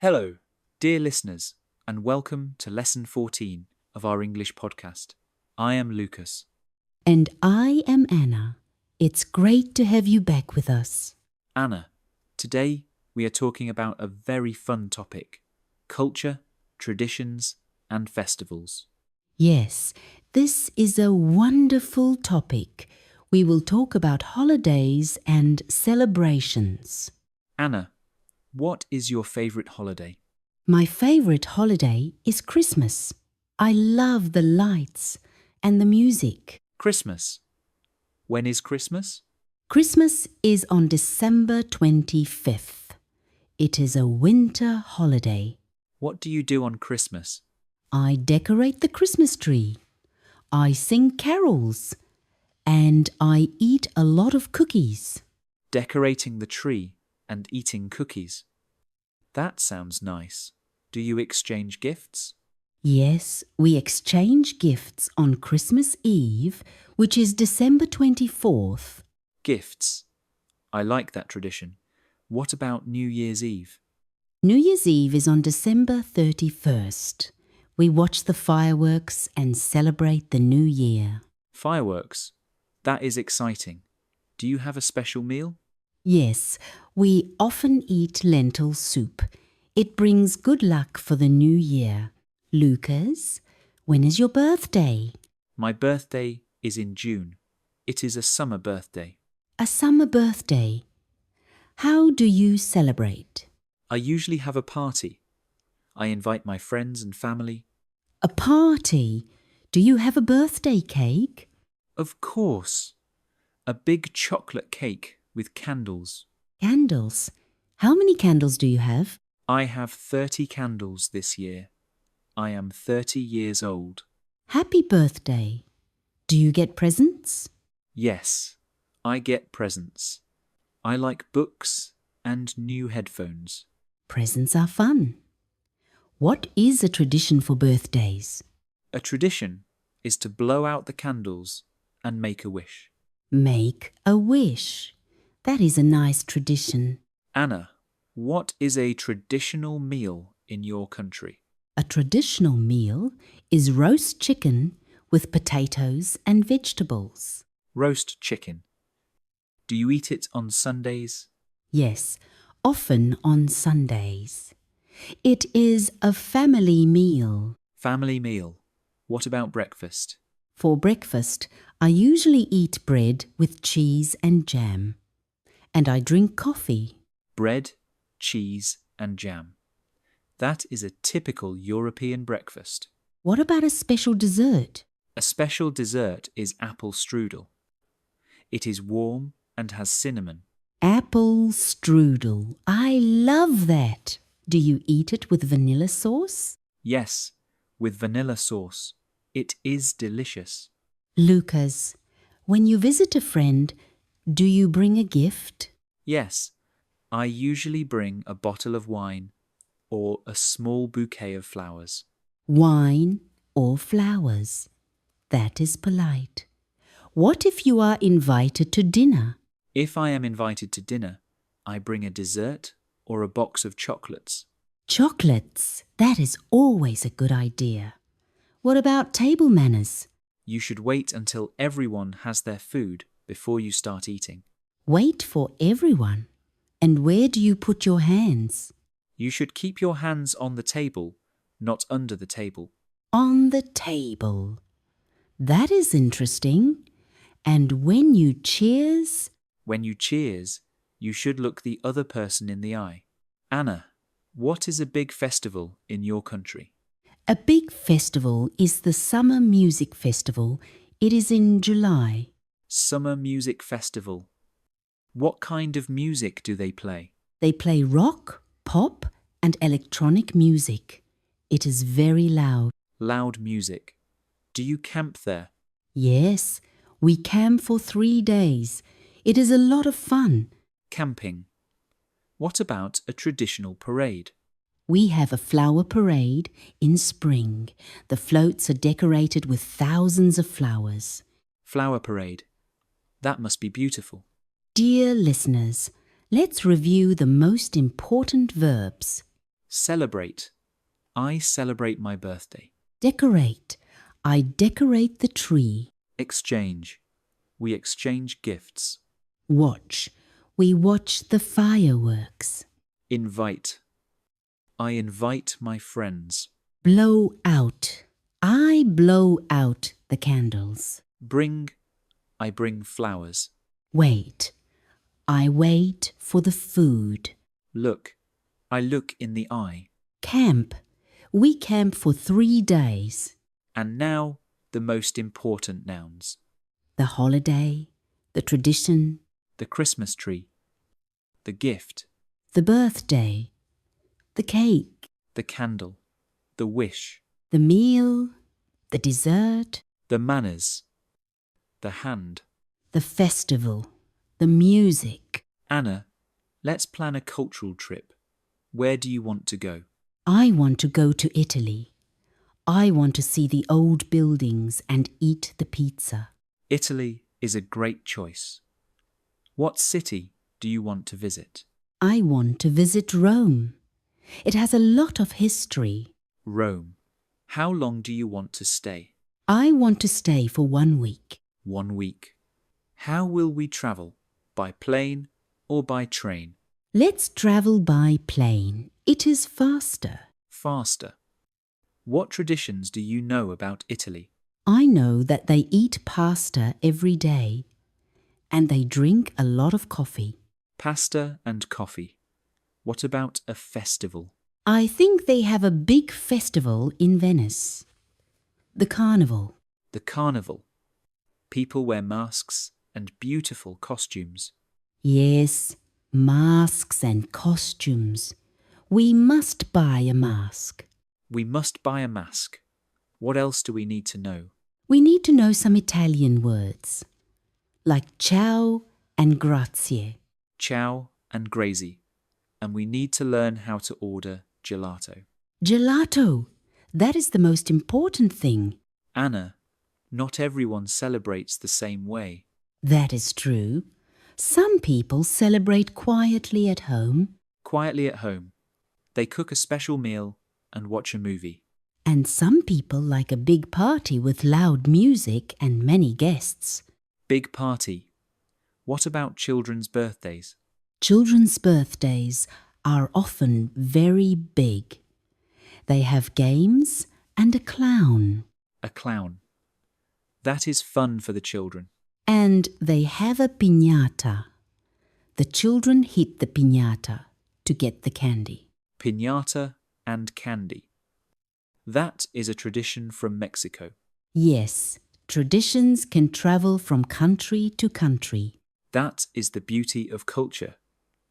Hello, dear listeners, and welcome to Lesson 14 of our English podcast. I am Lucas. And I am Anna. It's great to have you back with us. Anna, today we are talking about a very fun topic: culture, traditions, and festivals. Yes, this is a wonderful topic. We will talk about holidays and celebrations. Anna, what is your favourite holiday? My favorite holiday is Christmas. I love the lights and the music. Christmas. When is Christmas? Christmas is on December 25th. It is a winter holiday. What do you do on Christmas? I decorate the Christmas tree. I sing carols. And I eat a lot of cookies. Decorating the tree and eating cookies. That sounds nice. Do you exchange gifts? Yes, we exchange gifts on Christmas Eve, which is December 24th. Gifts. I like that tradition. What about New Year's Eve? New Year's Eve is on December 31st. We watch the fireworks and celebrate the new year. Fireworks. That is exciting. Do you have a special meal? Yes, we often eat lentil soup. It brings good luck for the new year. Lucas, when is your birthday? My birthday is in June. It is a summer birthday. A summer birthday. How do you celebrate? I usually have a party. I invite my friends and family. A party? Do you have a birthday cake? Of course. A big chocolate cake with candles. Candles? How many candles do you have? I have 30 candles this year. I am 30 years old. Happy birthday. Do you get presents? Yes, I get presents. I like books and new headphones. Presents are fun. What is a tradition for birthdays? A tradition is to blow out the candles and make a wish. Make a wish. That is a nice tradition. Anna, what is a traditional meal in your country? A traditional meal is roast chicken with potatoes and vegetables. Roast chicken. Do you eat it on Sundays? Yes, often on Sundays. It is a family meal. Family meal. What about breakfast? For breakfast, I usually eat bread with cheese and jam. And I drink coffee. Bread, cheese and jam. That is a typical European breakfast. What about a special dessert? A special dessert is apple strudel. It is warm and has cinnamon. Apple strudel. I love that. Do you eat it with vanilla sauce? Yes, with vanilla sauce. It is delicious. Lucas, when you visit a friend, do you bring a gift? Yes, I usually bring a bottle of wine or a small bouquet of flowers. Wine or flowers. That is polite. What if you are invited to dinner? If I am invited to dinner, I bring a dessert or a box of chocolates. Chocolates. That is always a good idea. What about table manners? You should wait until everyone has their food before you start eating. Wait for everyone. And where do you put your hands? You should keep your hands on the table, not under the table. On the table. That is interesting. And when you cheers? When you cheers, you should look the other person in the eye. Anna, what is a big festival in your country? A big festival is the Summer Music Festival. It is in July. Summer Music Festival. What kind of music do they play? They play rock, pop, and electronic music. It is very loud. Loud music. Do you camp there? Yes, we camp for 3 days. It is a lot of fun. Camping. What about a traditional parade? We have a flower parade in spring. The floats are decorated with thousands of flowers. Flower parade. That must be beautiful. Dear listeners, let's review the most important verbs. Celebrate. I celebrate my birthday. Decorate. I decorate the tree. Exchange. We exchange gifts. Watch. We watch the fireworks. Invite. I invite my friends. Blow out. I blow out the candles. Bring. I bring flowers. Wait. I wait for the food. Look. I look in the eye. Camp. We camp for 3 days. And now, the most important nouns. The holiday, the tradition, The Christmas tree. The gift. the birthday, the cake, The candle. The wish. the meal, the dessert, The manners. The hand. the festival, the music. Anna, let's plan a cultural trip. Where do you want to go? I want to go to Italy. I want to see the old buildings and eat the pizza. Italy is a great choice. What city do you want to visit? I want to visit Rome. It has a lot of history. Rome. How long do you want to stay? I want to stay for 1 week. 1 week. How will we travel? By plane or by train? Let's travel by plane. It is faster. Faster. What traditions do you know about Italy? I know that they eat pasta every day and they drink a lot of coffee. Pasta and coffee. What about a festival? I think they have a big festival in Venice. The carnival. The carnival. People wear masks and beautiful costumes. Yes, masks and costumes. We must buy a mask. We must buy a mask. What else do we need to know? We need to know some Italian words, like ciao and grazie. Ciao and grazie. And we need to learn how to order gelato. Gelato. That is the most important thing. Anna, not everyone celebrates the same way. That is true. Some people celebrate quietly at home, Quietly at home. They cook a special meal and watch a movie. and some people like a big party with loud music and many guests. Big party. What about children's birthdays? Children's birthdays are often very big. They have games and a clown. A clown. That is fun for the children. And they have a piñata. The children hit the piñata to get the candy. Piñata and candy. That is a tradition from Mexico. Yes, traditions can travel from country to country. That is the beauty of culture.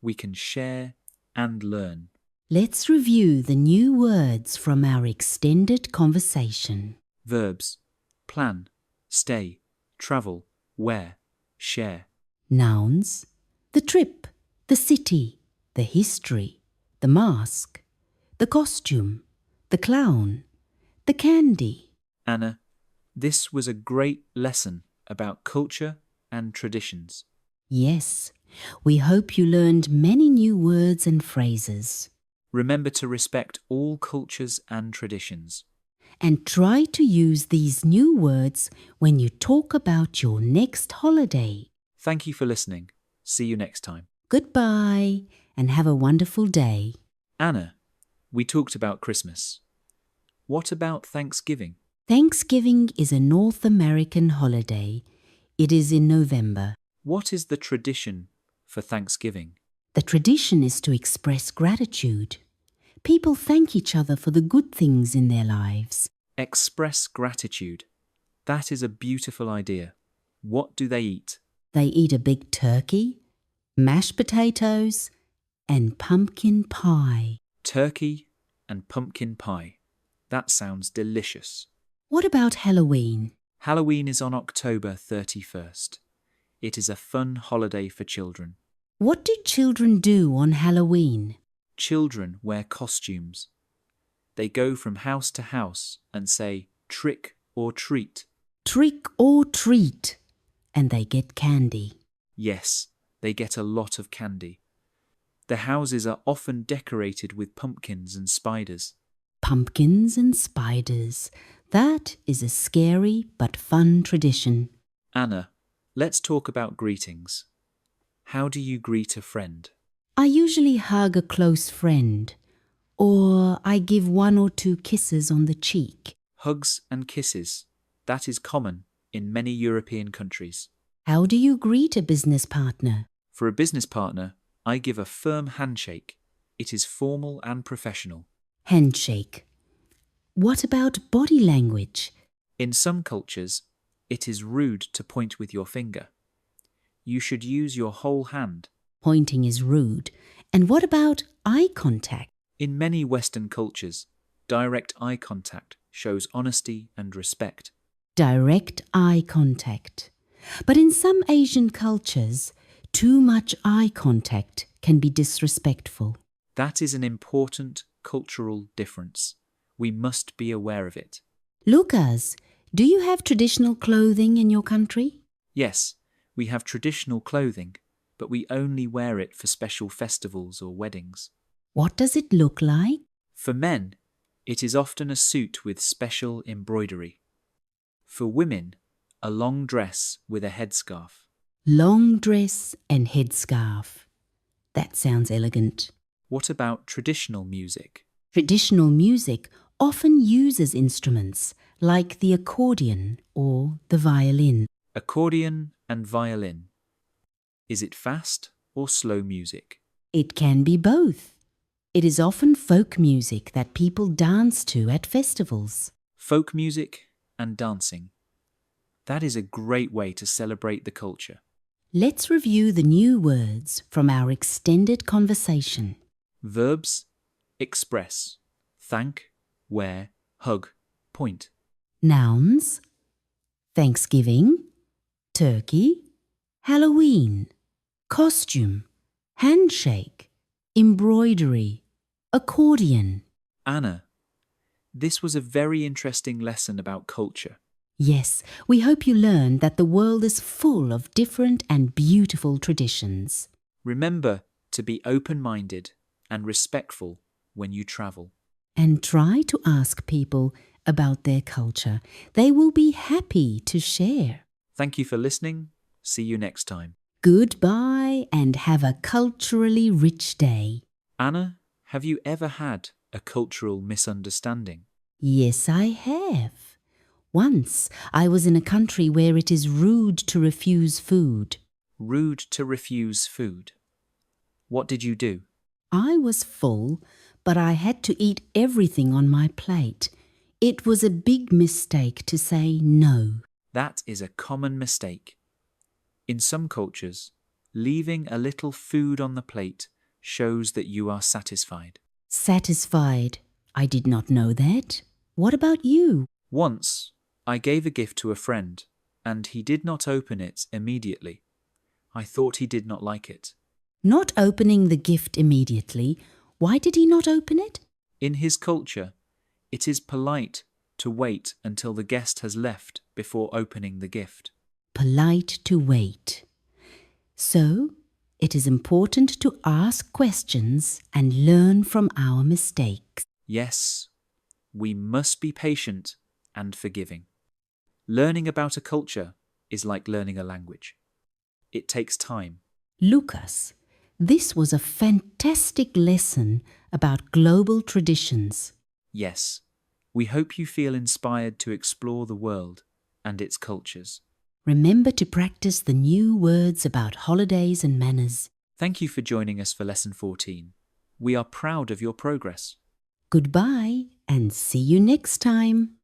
We can share and learn. Let's review the new words from our extended conversation. Verbs. Plan, stay, travel, wear, share. Nouns: the trip, the city, the history, the mask, the costume, the clown, the candy. Anna, this was a great lesson about culture and traditions. Yes, we hope you learned many new words and phrases. Remember to respect all cultures and traditions. And try to use these new words when you talk about your next holiday. Thank you for listening. See you next time. Goodbye and have a wonderful day. Anna, we talked about Christmas. What about Thanksgiving? Thanksgiving is a North American holiday. It is in November. What is the tradition for Thanksgiving? The tradition is to express gratitude. People thank each other for the good things in their lives. Express gratitude. That is a beautiful idea. What do they eat? They eat a big turkey, mashed potatoes, and pumpkin pie. Turkey and pumpkin pie. That sounds delicious. What about Halloween? Halloween is on October 31st. It is a fun holiday for children. What do children do on Halloween? Children wear costumes. They go from house to house and say trick or treat. Trick or treat. And they get candy. Yes, they get a lot of candy. The houses are often decorated with pumpkins and spiders. Pumpkins and spiders. That is a scary but fun tradition. Anna, let's talk about greetings. How do you greet a friend? I usually hug a close friend, or I give 1 or 2 kisses on the cheek. Hugs and kisses. That is common in many European countries. How do you greet a business partner? For a business partner, I give a firm handshake. It is formal and professional. Handshake. What about body language? In some cultures, it is rude to point with your finger. You should use your whole hand. Pointing is rude. And what about eye contact? In many Western cultures, direct eye contact shows honesty and respect. Direct eye contact. But in some Asian cultures, too much eye contact can be disrespectful. That is an important cultural difference. We must be aware of it. Lukas, do you have traditional clothing in your country? Yes, we have traditional clothing, but we only wear it for special festivals or weddings. What does it look like? For men, it is often a suit with special embroidery. For women, a long dress with a headscarf. Long dress and headscarf. That sounds elegant. What about traditional music? Traditional music often uses instruments like the accordion or the violin. Accordion and violin. Is it fast or slow music? It can be both. It is often folk music that people dance to at festivals. Folk music and dancing. That is a great way to celebrate the culture. Let's review the new words from our extended conversation. Verbs: express, thank, wear, hug, point. Nouns: Thanksgiving, turkey, Halloween, costume, handshake, embroidery, accordion. Anna, this was a very interesting lesson about culture. Yes, we hope you learned that the world is full of different and beautiful traditions. Remember to be open-minded and respectful when you travel. And try to ask people about their culture. They will be happy to share. Thank you for listening. See you next time. Goodbye and have a culturally rich day. Anna, have you ever had a cultural misunderstanding? Yes, I have. Once I was in a country where it is rude to refuse food. Rude to refuse food. What did you do? I was full, but I had to eat everything on my plate. It was a big mistake to say no. That is a common mistake. In some cultures, leaving a little food on the plate shows that you are satisfied. Satisfied. I did not know that. What about you? Once, I gave a gift to a friend, and he did not open it immediately. I thought he did not like it. Not opening the gift immediately. Why did he not open it? In his culture, it is polite to wait until the guest has left before opening the gift. Polite to wait. So, it is important to ask questions and learn from our mistakes. Yes, we must be patient and forgiving. Learning about a culture is like learning a language. It takes time. Lukas, this was a fantastic lesson about global traditions. Yes, we hope you feel inspired to explore the world and its cultures. Remember to practice the new words about holidays and manners. Thank you for joining us for Lesson 14. We are proud of your progress. Goodbye and see you next time.